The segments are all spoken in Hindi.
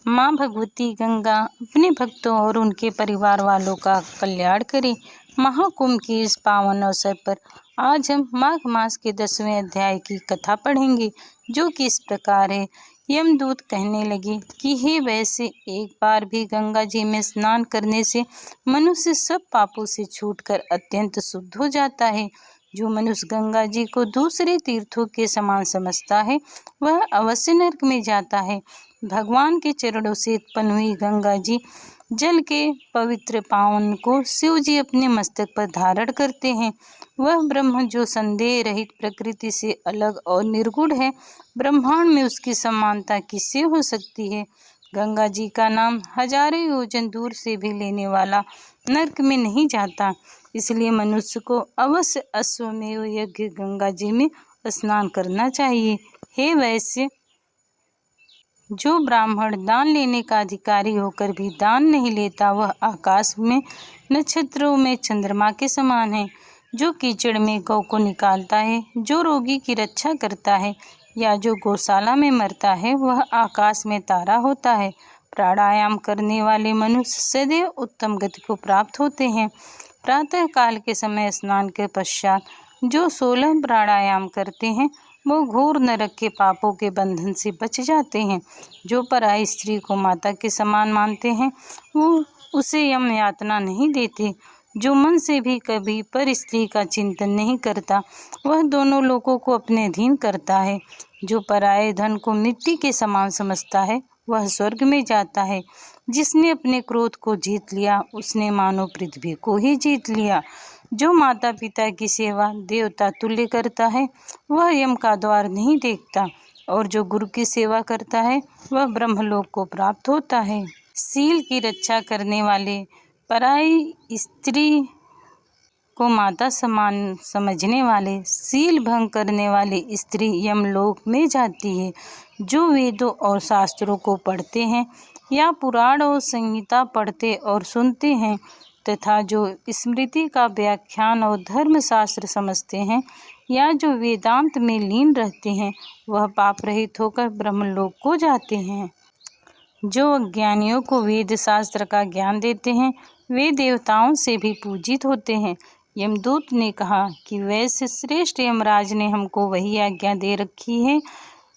माँ भगवती गंगा अपने भक्तों और उनके परिवार वालों का कल्याण करे। महाकुंभ के इस पावन अवसर पर आज हम माघ मास के 10वें अध्याय की कथा पढ़ेंगे, जो कि इस प्रकार है। यमदूत कहने लगे कि हे वैश्य, एक बार भी गंगा जी में स्नान करने से मनुष्य सब पापों से छूटकर अत्यंत शुद्ध हो जाता है। जो मनुष्य गंगा जी को दूसरे तीर्थों के समान समझता है, वह अवश्य नरक में जाता है। भगवान के चरणों से उत्पन्न हुई गंगा जी जल के पवित्र पावन को शिव जी अपने मस्तक पर धारण करते हैं। वह ब्रह्म जो संदेह रहित प्रकृति से अलग और निर्गुण है, ब्रह्मांड में उसकी समानता किससे हो सकती है। गंगा जी का नाम हजारों योजन दूर से भी लेने वाला नरक में नहीं जाता। इसलिए मनुष्य को अवश्य अश्वमेव यज्ञ गंगा जी में स्नान करना चाहिए। हे वैश्य, जो ब्राह्मण दान लेने का अधिकारी होकर भी दान नहीं लेता, वह आकाश में नक्षत्रों में चंद्रमा के समान है। जो कीचड़ में गौ को निकालता है, जो रोगी की रक्षा करता है या जो गौशाला में मरता है, वह आकाश में तारा होता है। प्राणायाम करने वाले मनुष्य सदैव उत्तम गति को प्राप्त होते हैं। प्रातः काल के समय स्नान के पश्चात जो 16 प्राणायाम करते हैं, वो घोर नरक के पापों के बंधन से बच जाते हैं। जो पराई स्त्री को माता के समान मानते हैं, वो उसे यम यातना नहीं देते। जो मन से भी कभी पर स्त्री का चिंतन नहीं करता, वह दोनों लोगों को अपने अधीन करता है। जो पराये धन को मिट्टी के समान समझता है, वह स्वर्ग में जाता है। जिसने अपने क्रोध को जीत लिया, उसने मानो पृथ्वी को ही जीत लिया। जो माता पिता की सेवा देवता तुल्य करता है, वह यम का द्वार नहीं देखता, और जो गुरु की सेवा करता है, वह ब्रह्मलोक को प्राप्त होता है। सील की रक्षा करने वाले पराई स्त्री को माता समान समझने वाले, सील भंग करने वाली स्त्री यमलोक में जाती है। जो वेदों और शास्त्रों को पढ़ते हैं या पुराण और संहिता पढ़ते और सुनते हैं तथा जो स्मृति का व्याख्यान और धर्मशास्त्र समझते हैं या जो वेदांत में लीन रहते हैं, वह पाप रहित होकर ब्रह्मलोक को जाते हैं। जो अज्ञानियों को वेद शास्त्र का ज्ञान देते हैं, वे देवताओं से भी पूजित होते हैं। यमदूत ने कहा कि वैश्य श्रेष्ठ, यमराज ने हमको वही आज्ञा दे रखी है,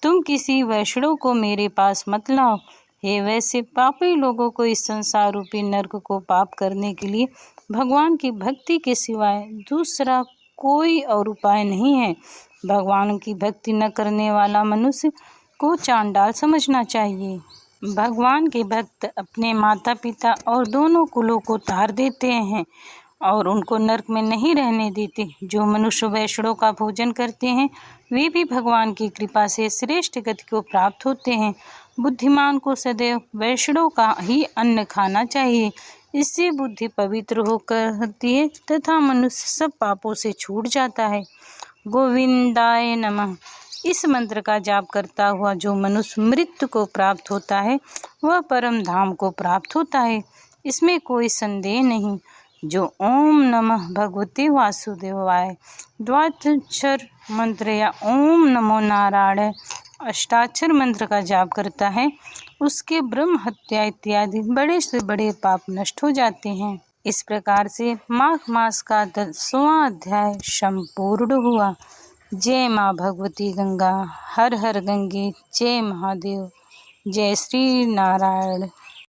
तुम किसी वैष्णव को मेरे पास मत लाओ। हे वैश्य, पापी लोगों को इस संसार रूपी नरक को पाप करने के लिए भगवान की भक्ति के सिवाय दूसरा कोई और उपाय नहीं है। भगवान की भक्ति न करने वाला मनुष्य को चांडाल समझना चाहिए। भगवान के भक्त अपने माता पिता और दोनों कुलों को तार देते हैं और उनको नरक में नहीं रहने देते। जो मनुष्य वैष्णव का भोजन करते हैं, वे भी भगवान की कृपा से श्रेष्ठ गति को प्राप्त होते हैं। बुद्धिमान को सदैव वैष्णव का ही अन्न खाना चाहिए। इससे बुद्धि पवित्र होती है तथा मनुष्य सब पापों से छूट जाता है। गोविंदाय नमः। इस मंत्र का जाप करता हुआ जो मनुष्य मृत्यु को प्राप्त होता है, वह परम धाम को प्राप्त होता है, इसमें कोई संदेह नहीं। जो ओम नमः भगवते वासुदेवाय द्वादशाक्षर मंत्र या ओम नमो नारायण अष्टाक्षर मंत्र का जाप करता है, उसके ब्रह्म हत्या इत्यादि बड़े से बड़े पाप नष्ट हो जाते हैं। इस प्रकार से माघ मास का 10वां अध्याय संपूर्ण हुआ। जय माँ भगवती गंगा, हर हर गंगे, जय महादेव, जय श्री नारायण।